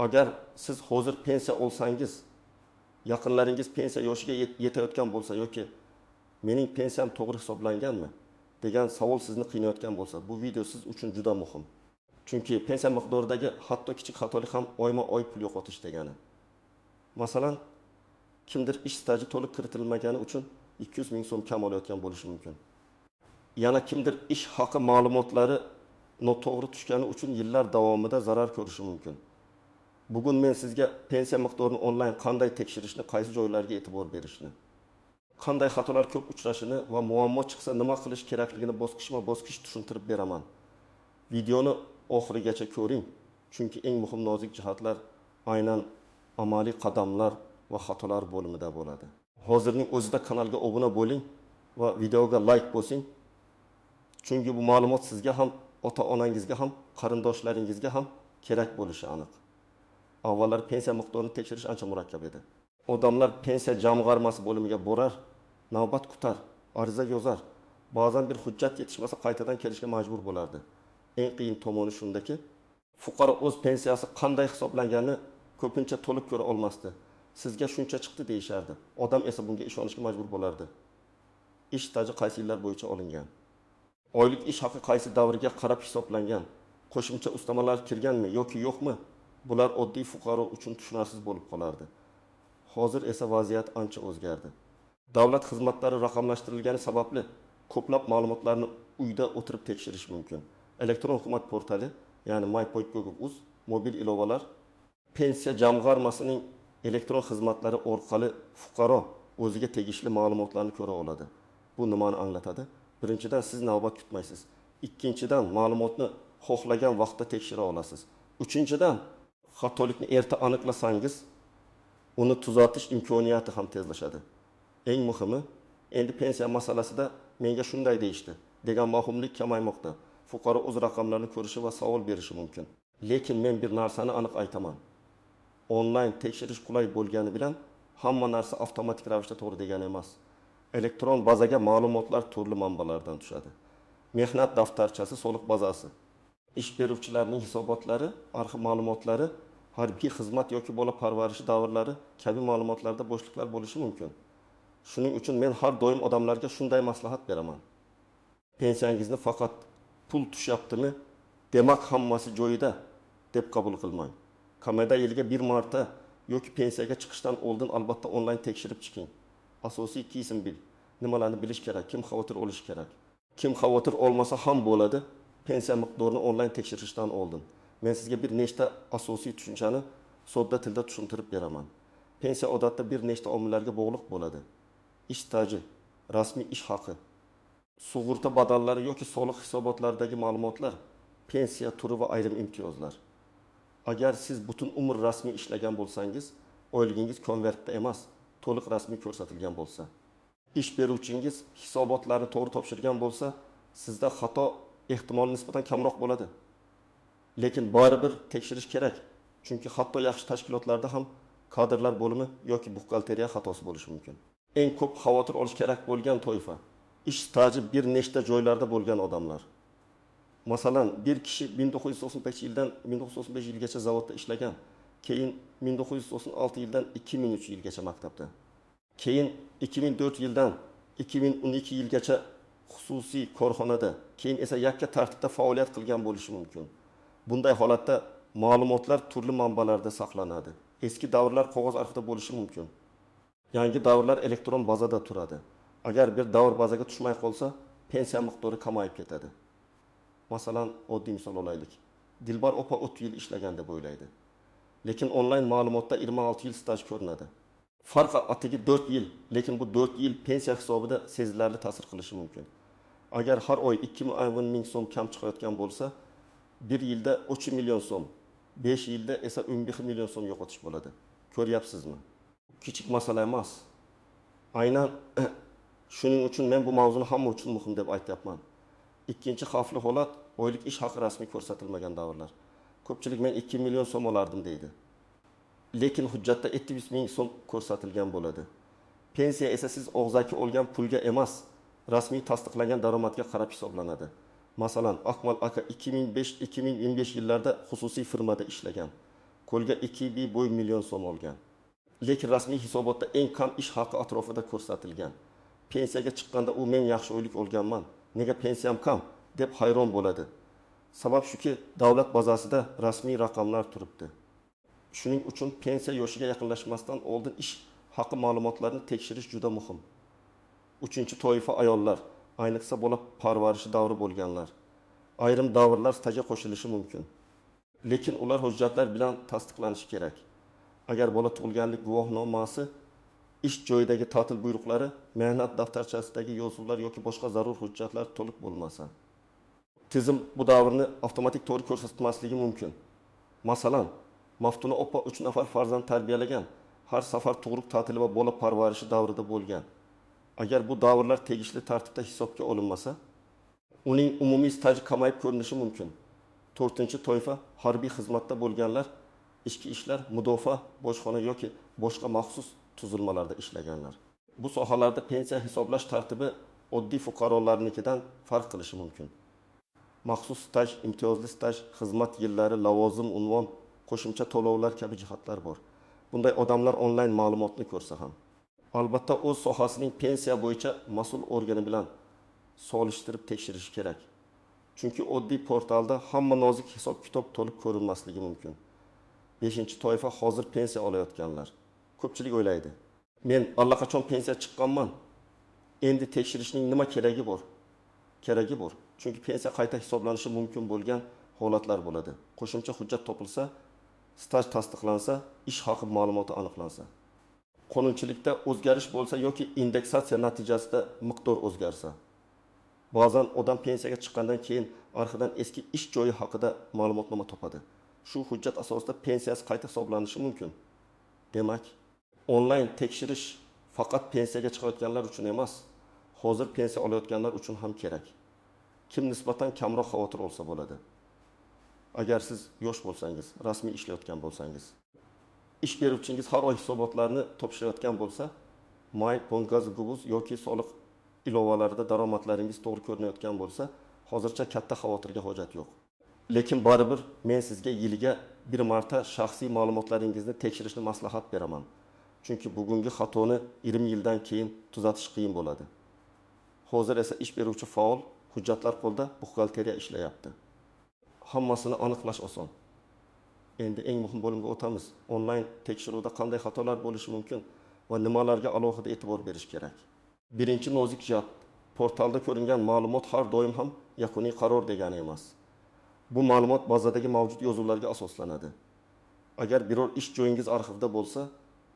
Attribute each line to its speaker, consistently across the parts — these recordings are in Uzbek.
Speaker 1: Agar siz hozir pensiya olsangiz, yaqinlaringiz pensiya yoshiga yetayotgan bo'lsa yoki mening pensiyam to'g'ri hisoblanganmi degan savol sizni qiynayotgan bo'lsa, bu video siz uchun juda muhim. Chunki pensiya miqdoridagi hatto kichik xatolik ham oyma-oy pul yo'qotish degani. Masalan, kimdir ish staji to'liq kiritilmagani uchun 200 ming so'm kam olayotgan bo'lishi mumkin. Yana kimdir ish haqi ma'lumotlari noto'g'ri tushgani uchun yillar davomida zarar ko'rishi mumkin. Bugun men sizga pensiya miqdorini onlayn qanday tekshirishni, qaysi joylarga e'tibor berishni, qanday xatolar ko'p uchrashini va muammo chiqsa nima qilish kerakligini bosqichma-bosqich tushuntirib beraman. Videoni oxirigacha ko'ring, chunki eng muhim nozik jihatlar aynan amaliy qadamlar va xatolar bo'limida bo'ladi. Hozirning o'zida kanalga obuna bo'ling va videoga like bosing. Chunki bu ma'lumot sizga ham, ota-onangizga ham, qarindoshlaringizga ham kerak bo'lishi aniq. Avvallar pensiya miqdorini tekshirish ancha murakkab edi. Odamlar pensiya jamg'armasi bo'limiga borar, navbat kutar, ariza yozar. Ba'zan bir hujjat yetishmasa qaytadan kelishga majbur bo'lardi. Eng qiyin tomoni shundaki, fuqaro o'z pensiyasi qanday hisoblanganini ko'pincha to'liq ko'ra olmasdi. Sizga shuncha chiqdi deyishardi. Odam esa bunga ishonishga majbur bo'lardi. Ish staji qaysi yillar bo'yicha olingan? Oylik ish haqi qaysi davrga qarab hisoblangan? Qo'shimcha ustamalar kirganmi yoki yo'qmi? Bular oddiy fuqaro uchun tushunarsiz bo'lib qolardi. Hozir esa vaziyat ancha o'zgardi. Davlat xizmatlari raqamlashtirilgani sababli ko'plab ma'lumotlarni uyda o'tirib tekshirish mumkin. Elektron hukumat portali, ya'ni mypoint.gov.uz, mobil ilovalar, pensiya jamg'armasining elektron xizmatlari orqali fuqaro o'ziga tegishli ma'lumotlarni ko'ra oladi. Bu nimani anglatadi? Birinchidan, siz navbat kutmaysiz. Ikkinchidan, ma'lumotni xohlagan vaqtda tekshira olasiz. Uchinchidan, xatolikni erta aniqlasangiz, uni tuzatish imkoniyati ham tezlashadi. Eng muhimi, endi pensiya masalasida menga shunday deyishdi degan mavhumlik kamaymoqda. Fuqaro o'z raqamlarini ko'rishi va savol berishi mumkin. Lekin men bir narsani aniq aytaman. Onlayn tekshirish qulay bo'lgani bilan hamma narsa avtomatik ravishda to'g'ri degani emas. Elektron bazaga ma'lumotlar turli manbalardan tushadi. Mehnat daftarchasi, soliq bazasi, ish beruvchilarning hisobotlari, arxiv ma'lumotlari, harbiy xizmat yoki bola parvarishi davrlari kabi ma'lumotlarda bo'shliqlar bo'lishi mumkin. Shuning uchun men har doim odamlarga shunday maslahat beraman. Pensiyangizni faqat pul tushyaptimi, demak hammasi joyida deb qabul qilmang. Kamida yilga bir marta yoki pensiyaga chiqishdan oldin albatta onlayn tekshirib chiqing. Asosiy kesim bil. Nimalarni bilish kerak, kim xavotir olish kerak. Kim xavotir olmasa ham bo'ladi, pensiya miqdorini onlayn tekshirishdan oldin. Men sizga bir nechta asosiy tushunchani sodda tilda tushuntirib beraman. Pensiya odatda bir nechta omillarga bog'liq bo'ladi. Ish staji, rasmiy ish haqi, sug'urta badallari yoki soliq hisobotlaridagi ma'lumotlar, pensiya turi va ayrim imtiyozlar. Agar siz butun umr rasmiy ishlagan bo'lsangiz, oyligingiz konvertda emas, to'liq rasmiy ko'rsatilgan bo'lsa, ish beruvchingiz hisobotlarni to'g'ri topshirgan bo'lsa, sizda xato ehtimoli nisbatan kamroq bo'ladi. Lekin baribir tekshirish kerak. Chunki hatto yaxshi tashkilotlarda ham kadrlar bo'limi yoki buxgalteriya xatosi bo'lishi mumkin. Eng ko'p xavotir olish kerak bo'lgan toifa ish staji bir nechta joylarda bo'lgan odamlar. Masalan, bir kishi 1995 yilgacha zavodda ishlagan, keyin 1996 yildan 2003 yilgacha maktabda, keyin 2004 yildan 2012 yilgacha xususiy korxonada, keyin esa yakka tartibda faoliyat qilgan bo'lishi mumkin. Bunday holatda ma'lumotlar turli manbalarda saqlanadi. Eski davrlar qog'oz arxivda bo'lishi mumkin. Yangi davrlar elektron bazada turadi. Agar bir davr bazaga tushmay qolsa, pensiya miqdori kamayib ketadi. Masalan, oddiy misol olaylik. Dilbar opa 30 yil ishlagan deb o'ylaydi. Lekin onlayn ma'lumotda 26 yil staj ko'rinadi. Farq atigi 4 yil, lekin bu 4 yil pensiya hisobida sezilarli ta'sir qilishi mumkin. Agar har oy 2 ming so'm kam chiqayotgan bo'lsa, 1 yilda 3 million so'm, 5 yilda esa 11 million so'm yo'qotish bo'ladi. Ko'ryapsizmi? Kichik masala emas. Aynan shuning uchun men bu mavzuni hamma uchun muhim deb aytyapman. Ikkinchi xavfli holat oylik ish haqi rasmiy ko'rsatilmagan davrlar. Ko'pchilik men 2 million so'm olardim deydi. Lekin hujjatda 700 ming so'm ko'rsatilgan bo'ladi. Pensiya esa siz og'zaki olgan pulga emas, rasmiy tasdiqlangan daromadga qarab hisoblanadi. Masalan, Akmal aka 2005-2025 yillarda xususiy firmada ishlagan. Qo'lga 2,5 million so'm olgan. Lekin rasmiy hisobotda eng kam ish haqi atrofida ko'rsatilgan. Pensiyaga chiqqanda u men yaxshi oylik olganman, nega pensiyam kam deb hayron bo'ladi. Sabab shuki, davlat bazasida rasmiy raqamlar turibdi. Shuning uchun pensiya yoshiga yaqinlashmasdan oldin ish haqi ma'lumotlarini tekshirish juda muhim. 3-toifa ayollar, ayniqsa bola parvarishi davri bo'lganlar. Ayrim davrlar stajga qo'shilishi mumkin. Lekin ular hujjatlar bilan tasdiqlanishi kerak. Agar bola tug'ilganlik guvohnomasi, ish joyidagi ta'til buyruqlari, mehnat daftarchasidagi yozuvlar yoki boshqa zarur hujjatlar to'liq bo'lmasa, tizim bu davrni avtomatik to'g'ri ko'rsatmasligi mumkin. Masalan, Maftuna opa 3 nafar farzand tarbiyalagan, har safar tug'ruq ta'tili va bola parvarishi davrida bo'lgan. Agar bu davrlar tegishli tartibda hisobga olinmasa, uning umumiy staji kamayib ko'rinishi mumkin. 4-toifa harbiy xizmatda bo'lganlar, ichki ishlar, mudofaa, bojxona yoki boshqa maxsus tuzilmalarda ishlaganlar. Bu sohalarda pensiya hisoblash tartibi oddiy fuqarolarnikidan farq qilishi mumkin. Maxsus staj, imtiyozli staj, xizmat yillari, lavozim, unvon, qo'shimcha to'lovlar kabi jihatlar bor. Bunday odamlar onlayn ma'lumotni ko'rsa ham, albatta o'z sohasining pensiya bo'yicha mas'ul organi bilan solishtirib tekshirish kerak. Chunki oddiy portalda hamma nozik hisob-kitob to'liq ko'rinmasligi mumkin. 5-toifa hozir pensiya olayotganlar. Ko'pchilik o'ylaydi, men allaqachon pensiya chiqqanman. Endi tekshirishning nima keragi bor? Keragi bor. Chunki pensiya qayta hisoblanishi mumkin bo'lgan holatlar bo'ladi. Qo'shimcha hujjat topilsa, staj tasdiqlansa, ish haqi ma'lumoti aniqlansa. Qonunchilikda o'zgarish bo'lsa yoki indeksatsiya natijasida miqdor o'zgarsa. Ba'zan odam pensiyaga chiqqandan keyin arxidan eski ish joyi haqida ma'lumotnoma topadi. Shu hujjat asosida pensiyasi qayta hisoblanishi mumkin. Demak, onlayn tekshirish faqat pensiyaga chiqayotganlar uchun emas, hozir pensiya olayotganlar uchun ham kerak. Kim nisbatan kamroq xavotir olsa bo'ladi. Agar siz yosh bo'lsangiz, rasmiy ishlayotgan bo'lsangiz, ish beruvchingiz har oy hisobotlarni topshirayotgan bo'lsa, may, gaz, gubuz yoki soliq ilovalarida daromadlaringiz to'g'ri ko'rinayotgan bo'lsa, hozircha katta xavotirga hojat yo'q. Lekin baribir men sizga yiliga bir marta shaxsiy ma'lumotlaringizni tekshirishni maslahat beraman. Chunki bugungi xatoni 20 yildan keyin tuzatish qiyin bo'ladi. Hozir esa ish beruvchi faol, hujjatlar qo'lda, buxgalteriya ishlayapti. Hammasini aniqlash oson. Endi eng muhim bo'limga o'tamiz. Onlayn tekshiruvda qanday xatolar bo'lishi mumkin va nimalarga alohida e'tibor berish kerak? Birinchi nozik jihat, portalda ko'ringan ma'lumot har doim ham yakuniy qaror degani emas. Bu ma'lumot bazadagi mavjud yozuvlarga asoslanadi. Agar biror ish joyingiz arxivda bo'lsa,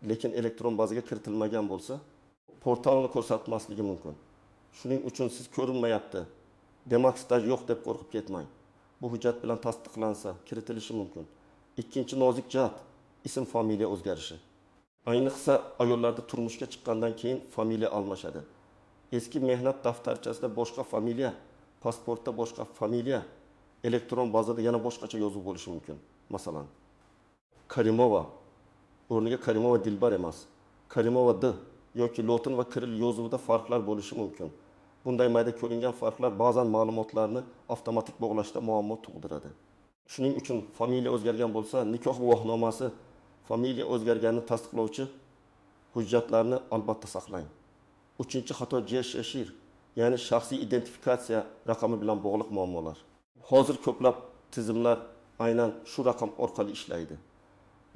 Speaker 1: lekin elektron bazaga kiritilmagan bo'lsa, portalni ko'rsatmasligi mumkin. Shuning uchun siz ko'rinmayapti, demak staj yo'q deb qo'rqib ketmang. Bu hujjat bilan tasdiqlansa, kiritilishi mumkin. Ikkinchi nozik jihat, ism familiya o'zgarishi. Ayniqsa ayollarda turmushga chiqqandan keyin familiya almashadi. Eski mehnat daftarchasida boshqa familiya, pasportda boshqa familiya, elektron bazada yana boshqacha yozuv bo'lishi mumkin. Masalan, Karimova o'rniga Karimova Dilbar emas, Karimova D yoki Lotin va Kiril yozuvida farqlar bo'lishi mumkin. Bunday mayda ko'ringan farqlar ba'zan ma'lumotlarni avtomatik bog'lashda muammo tug'diradi. Shuning uchun familiya o'zgargan bo'lsa, nikoh guvohnomasi, familiya o'zgarganini tasdiqlovchi hujjatlarni albatta saqlang. 3-xato JSHIR, ya'ni shaxsiy identifikatsiya raqami bilan bog'liq muammolar. Hozir ko'plab tizimlar aynan shu raqam orqali ishlaydi.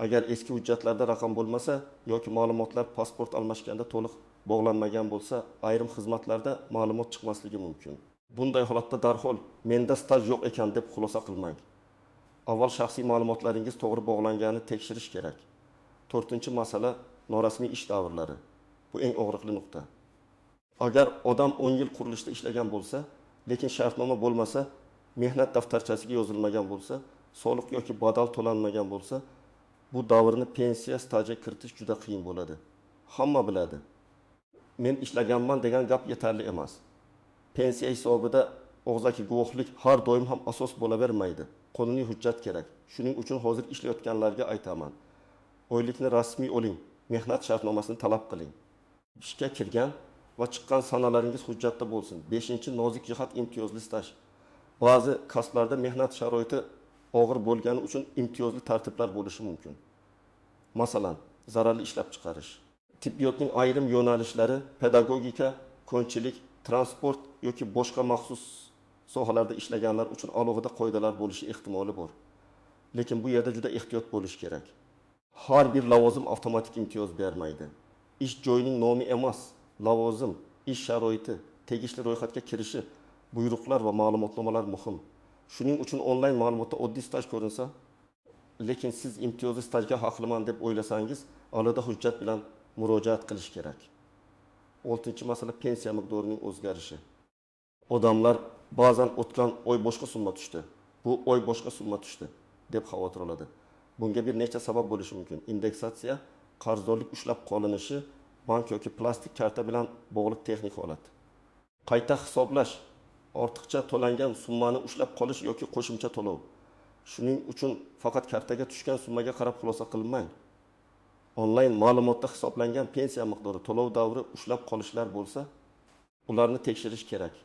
Speaker 1: Agar eski hujjatlarda raqam bo'lmasa yoki ma'lumotlar pasport almashganda to'liq bog'lanmagan bo'lsa, ayrim xizmatlarda ma'lumot chiqmasligi mumkin. Bunday holatda darhol menda staj yo'q ekan deb xulosa qilmang. Avval shaxsiy ma'lumotlaringiz to'g'ri bog'langanini tekshirish kerak. 4-masala norasmiy ish davrlari. Bu eng og'riqli nuqta. Agar odam 10 yil qurilishda ishlagan bo'lsa, lekin shartnoma bo'lmasa, mehnat daftarchasiga yozilmagan bo'lsa, soliq yoki badal to'lanmagan bo'lsa, bu davrni pensiya stajiga kiritish juda qiyin bo'ladi. Hamma biladi. Men ishlaganman degan gap yetarli emas. Pensiya hisobida og'zaki guvohlik har doim ham asos bo'lavermaydi. Qonuniy hujjat kerak. Shuning uchun hozir ishlayotganlarga aytaman. Oylikni rasmiy oling, mehnat shartnomasini talab qiling. Ishga kirgan va chiqqan sanalaringiz hujjatda bo'lsin. 5-nozik jihat imtiyozli staj. Ba'zi kasblarda mehnat sharoiti og'ir bo'lgani uchun imtiyozli tartiblar bo'lishi mumkin. Masalan, zararli ishlab chiqarish. Tibbiyotning ayrim yo'nalishlari pedagogika, konchilik, transport yoki boshqa maxsus sohalarda ishlaganlar uchun alohida qoidalar bo'lishi ehtimoli bor. Lekin bu yerda juda ehtiyot bo'lish kerak. Har bir lavozim avtomatik imtiyoz bermaydi. Ish joyining nomi emas, lavozim, ish sharoiti, tegishli ro'yxatga kirishi, buyruqlar va ma'lumotnomalar muhim. Shuning uchun onlayn ma'lumotda oddiy staj ko'rinsa, lekin siz imtiyozli stajga haqliman deb o'ylasangiz, alohida hujjat bilan murojaat qilish kerak. 6-masala pensiya miqdorining o'zgarishi. Odamlar ba'zan o'tgan oy boshqa summa tushdi, bu oy boshqa summa tushdi deb xavotir oladi. Bunga bir necha sabab bo'lishi mumkin. Indeksatsiya, qarzdorlik ushlab qolinishi, bank yoki plastik karta bilan bog'liq texnik holat. Qayta hisoblash, ortiqcha to'langan summani ushlab qolish yoki qo'shimcha to'lov. Shuning uchun faqat kartaga tushgan summaga qarab xulosa qilmang. Onlayn ma'lumotda hisoblangan pensiya miqdori, to'lov davri ushlab qolishlar bo'lsa, ularni tekshirish kerak.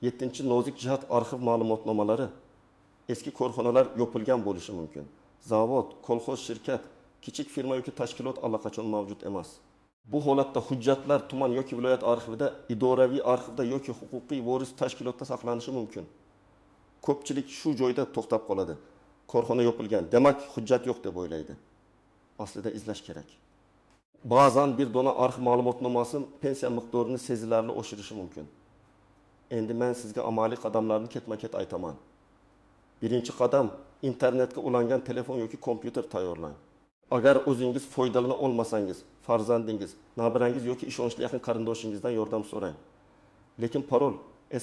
Speaker 1: 7-nozik jihat arxiv ma'lumotnomalari. Eski korxonalar yopilgan bo'lishi mumkin. Zavod, kolxoz, shirkat, kichik firma yoki tashkilot allaqachon mavjud emas. Bu holatda hujjatlar tuman yoki viloyat arxivida, idoraviy arxivda yoki huquqiy voris tashkilotda saqlanishi mumkin. Ko'pchilik shu joyda to'xtab qoladi. Korxona yopilgan, demak hujjat yo'q deb o'ylaydi. Aslida izlash kerak. Ba'zan bir dona arxiv ma'lumotnomasi pensiya miqdorini sezilarli oshirishi mumkin. Endi men sizga amaliy qadamlarni ketma-ket aytaman. Birinchi qadam, internetga ulangan telefon yoki kompyuter tayyorlang. Agar o'zingiz foydalana olmasangiz, farzandingiz, nabirangiz yoki ishonchli yaqin qarindoshingizdan yordam so'rang. Lekin parol,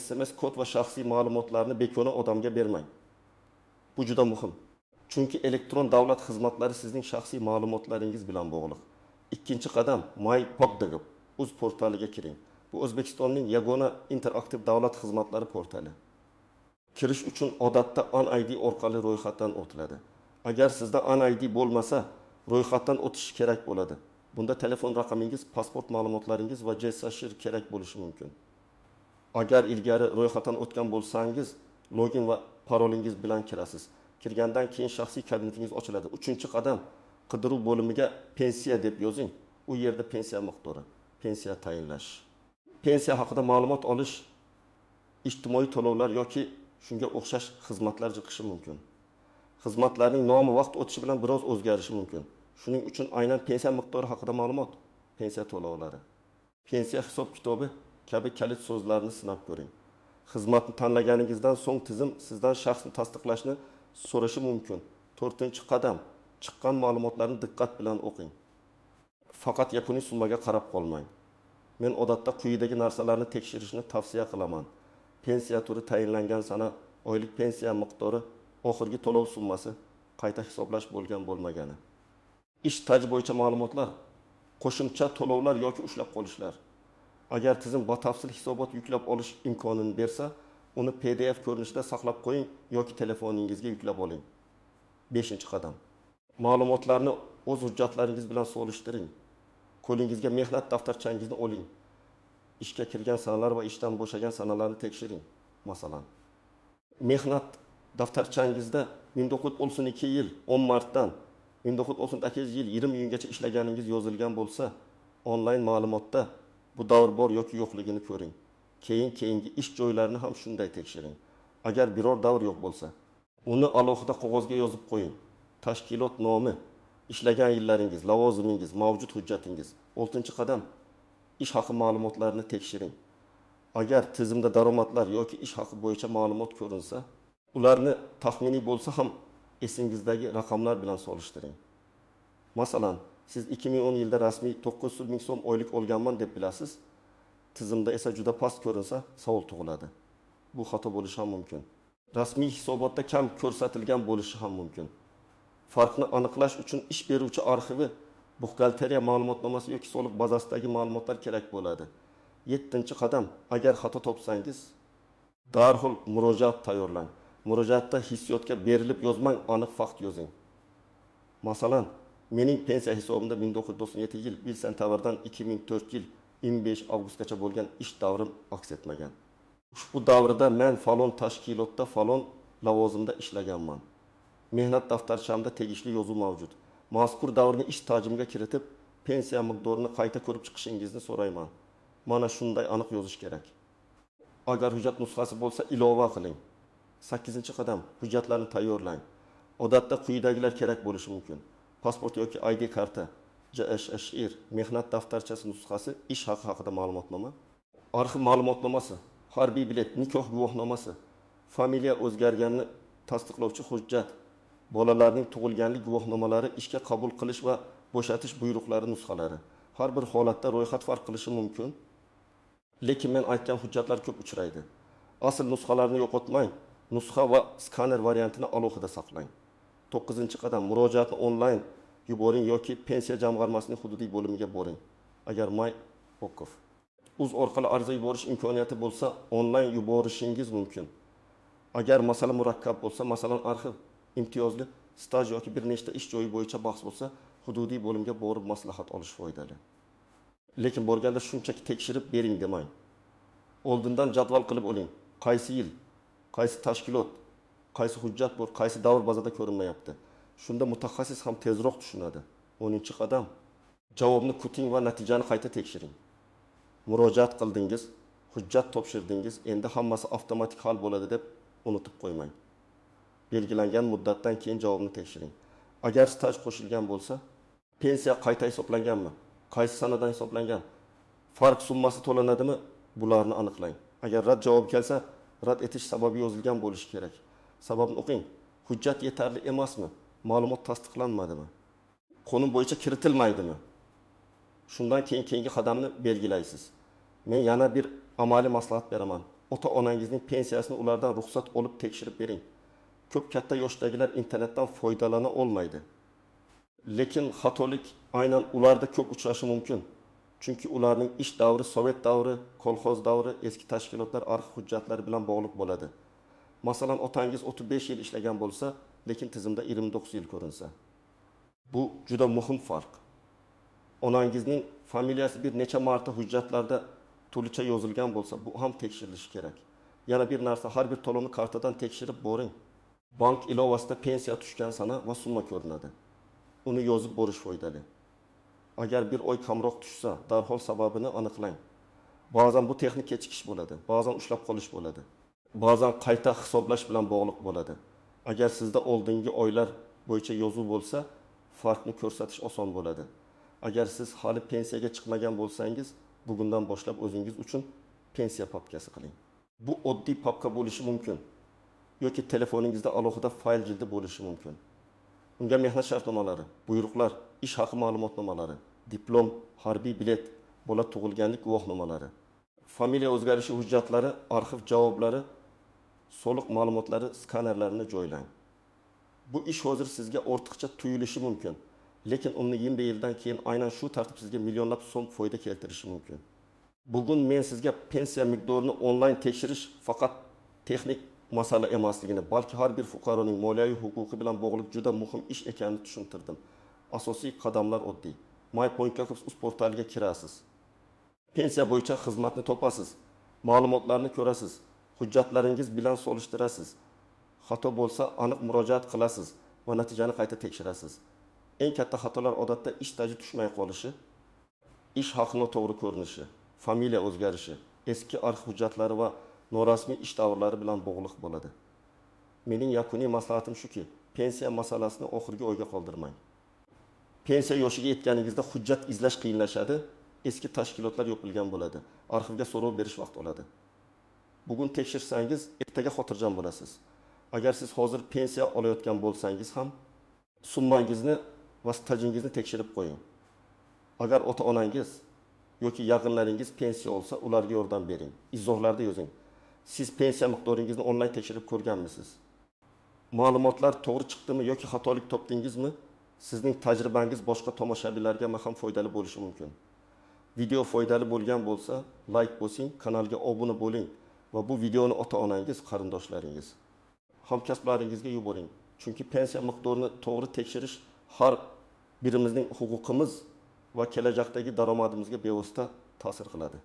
Speaker 1: SMS kod va shaxsiy ma'lumotlarni bekona odamga bermang. Bu juda muhim. Chunki elektron davlat xizmatlari sizning shaxsiy ma'lumotlaringiz bilan bog'liq. Ikkinchi qadam, MyPOD o'z portaliga kiring. Bu O'zbekistonning yagona interaktiv davlat xizmatlari portali. Kirish uchun odatda OnID orqali ro'yxatdan o'tiladi. Agar sizda OnID bo'lmasa, ro'yxatdan o'tish kerak bo'ladi. Bunda telefon raqamingiz, pasport ma'lumotlaringiz va JSashir kerak bo'lishi mumkin. Agar ilgari ro'yxatdan o'tgan bo'lsangiz, login va parolingiz bilan kirasiz. Kirgandan keyin shaxsiy kabinetingiz ochiladi. 3-qadam, qidiruv bo'limiga pensiya deb yozing. U yerda pensiya miqdori, pensiya tayinlash. Pensiya haqida ma'lumot olish, ijtimoiy to'lovlar yoki shunga o'xshash xizmatlar chiqishi mumkin. Xizmatlarning nomi vaqt o'tishi bilan biroz o'zgarishi mumkin. Shuning uchun aynan pensiya miqdori haqida ma'lumot, pensiya to'lovlari, pensiya hisob kitobi kabi kalit so'zlarni sinab ko'ring. Xizmatni tanlaganingizdan so'ng tizim sizdan shaxsni tasdiqlashni so'rashi mumkin. 4-qadam, chiqqan ma'lumotlarni diqqat bilan o'qing. Faqat yakuniy summaga qarab qolmang. Men odatda quyidagi narsalarni tekshirishni tavsiya qilaman. Pensiya turi tayinlangan sana, oylik pensiya miqdori, oxirgi to'lov summasi, qayta hisoblash bo'lgan bo'lmagani. Ish staji bo'yicha ma'lumotlar, qo'shimcha to'lovlar yoki ushlab qolishlar. Agar tizim batafsil hisobot yuklab olish imkonini bersa, uni PDF ko'rinishida saqlab qo'ying yoki telefoningizga yuklab oling. 5-qadam. Ma'lumotlarni o'z hujjatlaringiz bilan solishtiring. Qo'lingizga mehnat daftarchangizni oling. Ishga kirgan sanalar va ishdan bo'shagan sanalarni tekshiring. Masalan, mehnat daftarchangizda 1992 yil 10 martdan 1998 yil 20 iyungacha ishlaganingiz yozilgan bo'lsa, onlayn ma'lumotda bu davr bor yoki yo'qligini ko'ring. Keyingi ish joylarini ham shunday tekshiring. Agar biror davr yo'q bo'lsa, uni alohida qog'ozga yozib qo'ying. Tashkilot nomi, ishlagan yillaringiz, lavozimingiz, mavjud hujjatingiz. 6-qadam, ish haqi ma'lumotlarini tekshiring. Agar tizimda daromadlar yoki ish haqi bo'yicha ma'lumot ko'rinsa, ularni taxminiy bo'lsa ham esingizdagi raqamlar bilan solishtiring. Masalan, siz 2010 yilda rasmiy 900 ming so'm oylik olganman deb bilasiz. Tizimda esa juda past ko'rinsa, savol tug'iladi. Bu xato bo'lishi ham mumkin. Rasmiy hisobotda kam ko'rsatilgan bo'lishi ham mumkin. Farqni aniqlash uchun ish beruvchi arxivi, buxgalteriya ma'lumotnomasi yoki soliq bazasidagi ma'lumotlar kerak bo'ladi. 7-qadam, agar xato topsangiz, darhol murojaat tayyorlang. Murojaatda hissiyotga berilib yozmang, aniq fakt yozing. Masalan, mening pensiya hisobimda 1997 yil 1 sentabrdan 2004 yil 25 avgustgacha bo'lgan ish davrim aks etmagan. Ushbu davrda men falon tashkilotda falon lavozimda ishlaganman. mehnat daftarchamda tegishli yozuv mavjud. Mazkur davrni ish tajribaga kiritib, pensiya miqdorini qayta ko'rib chiqishingizni so'rayman. Mana shunday aniq yozish kerak. Agar hujjat nusxasi bo'lsa, ilova qiling. 8-qadam hujjatlarni tayyorlang. Odatda quyidagilar kerak bo'lishi mumkin. Pasport yoki ID karta, JSHR, mehnat daftarchasi nusxasi, ish haqi haqida ma'lumotnoma, arxiv ma'lumotnomasi, harbiy bilet, nikoh guvohnomasi, familiya o'zgarganini tasdiqlovchi hujjat, bolalarning tug'ilganlik guvohnomalari, ishga qabul qilish va bo'shatish buyruqlari nusxalari. Har bir holatda ro'yxat farq qilishi mumkin. Lekin men aytgan hujjatlar ko'p uchraydi. Asl nusxalarni yo'qotmang. Nusxa va skaner variantini alohida saqlang. 9-qadam murojaatni onlayn yuboring yoki pensiya jamg'armasining hududiy bo'limiga boring. Agar may Okov uz orqali ariza yuborish imkoniyati bo'lsa, onlayn yuborishingiz mumkin. Agar masala murakkab bo'lsa, masalan, arxiv, imtiyozli staj yoki bir nechta ish joyi bo'yicha bahs bo'lsa, hududiy bo'limga borib maslahat olish foydali. Lekin borganda shunchaki tekshirib bering demang. Oldindan jadval qilib oling. Qaysi yil, qaysi tashkilot, qaysi hujjat bor, qaysi davr bazada ko'rinmayapti. Shunda mutaxassis ham tezroq tushunadi. 10-qadam javobni kuting va natijani qayta tekshiring. Murojaat qildingiz, hujjat topshirdingiz, endi hammasi avtomatik hal bo'ladi deb unutib qo'ymang. Belgilangan muddatdan keyin javobni tekshiring. Agar staj qo'shilgan bo'lsa, pensiya qayta hisoblanganmi? Qaysi sanadan hisoblangan? Farq summasi to'lanadimi? Bularni aniqlang. Agar rad javobi kelsa, rad etish sababi yozilgan bo'lishi kerak. Sababni o'qing. Hujjat yetarli emasmi? Ma'lumot tasdiqlanmadimi? Qonun bo'yicha kiritilmaydimi? Shundan keyingi qadamni belgilaysiz. Men yana bir amaliy maslahat beraman. Ota-onangizning pensiyasini ulardan ruxsat olib tekshirib bering. Ko'p katta yoshdagilar internetdan foydalana olmaydi. Lekin xatolik aynan ularda ko'p uchrashi mumkin. Chunki ularning ish davri Sovet davri, kolxoz davri, eski tashkilotlar arxiv hujjatlari bilan bog'liq bo'ladi. Masalan, otangiz 35 yil ishlagan bo'lsa, lekin tizimda 29 yil ko'rinsa. Bu juda muhim farq. Onangizning familiyasi bir necha marta hujjatlarda to'licha yozilgan bo'lsa, bu ham tekshirilishi kerak. Yana bir narsa, har bir to'lovni kartadan tekshirib boring. Bank ilovasida pensiya tushgan sana va summa ko'rinadi. Uni yozib borish foydali. Agar bir oy kamroq tushsa, darhol sababini aniqlang. Ba'zan bu texnik kechikish bo'ladi, ba'zan ushlab qolish bo'ladi. Ba'zan qayta hisoblash bilan bog'liq bo'ladi. Agar sizda oldingi oylar bo'yicha yozuv bo'lsa, farqni ko'rsatish oson bo'ladi. Agar siz hali pensiyaga chiqmagan bo'lsangiz, bugundan boshlab o'zingiz uchun pensiya papkasi qiling. Bu oddiy papka bo'lishi mumkin yoki telefoningizda alohida fayl jildi bo'lishi mumkin. Unga mehnat shartnomalari, buyruqlar, ish haqi ma'lumotnomalari, diplom, harbiy bilet, bola tug'ilganlik guvohnomalari, familiya o'zgarishi hujjatlari, arxiv javoblari, soliq ma'lumotlari skanerlarini joylang. Bu ish hozir sizga ortiqcha tuyulishi mumkin, lekin uni yildan keyin aynan shu tartib sizga millionlab so'm foyda keltirishi mumkin. Bugun men sizga pensiya miqdorini onlayn tekshirish faqat texnik masala emasligini, balki har bir fuqaroning moliyaviy huquqi bilan bog'liq juda muhim ish ekanini tushuntirdim. Asosiy qadamlar oddiy. My.Kakovs portaliga kirasiz. Pensiya bo'yicha xizmatni topasiz. Ma'lumotlarni ko'rasiz. Hujjatlaringiz bilan solishtirasiz. Xato bo'lsa, aniq murojaat qilasiz va natijani qayta tekshirasiz. Eng katta xatolar odatda ish staji tushmay qolishi, ish haqini to'g'ri ko'rinishi, familiya o'zgarishi, eski arxiv hujjatlari va norasmiy ish davrlari bilan bog'liq bo'ladi. Mening yakuniy maslahatim shuki, pensiya masalasini oxirgi oyga qoldirmang. Pensiya yoshiga yetganingizda hujjat izlash qiyinlashadi, eski tashkilotlar yopilgan bo'ladi, arxivga so'rov berish vaqt oladi. Bugun tekshirsangiz, ertaga xotirjam bo'lasiz. Agar siz hozir pensiya olayotgan bo'lsangiz ham, summangizni va stajingizni tekshirib qo'ying. Agar ota-onangiz yoki yaqinlaringiz pensiya olsa, ularga yordam bering. Izohlarda yozing. Siz pensiya miqdoringizni onlayn tekshirib ko'rganmisiz? Ma'lumotlar to'g'ri chiqdimi yoki xatolik topdingizmi? Sizning tajribangiz boshqa tomoshabinlarga ham foydali bo'lishi mumkin. Video foydali bo'lgan bo'lsa, like bosing, kanalga obuna bo'ling va bu videoni ota-onangiz, qarindoshlaringiz, hamkasblaringizga yuboring. Chunki pensiya miqdorini to'g'ri tekshirish har birimizning huquqimiz va kelajakdagi daromadimizga bevosita ta'sir qiladi.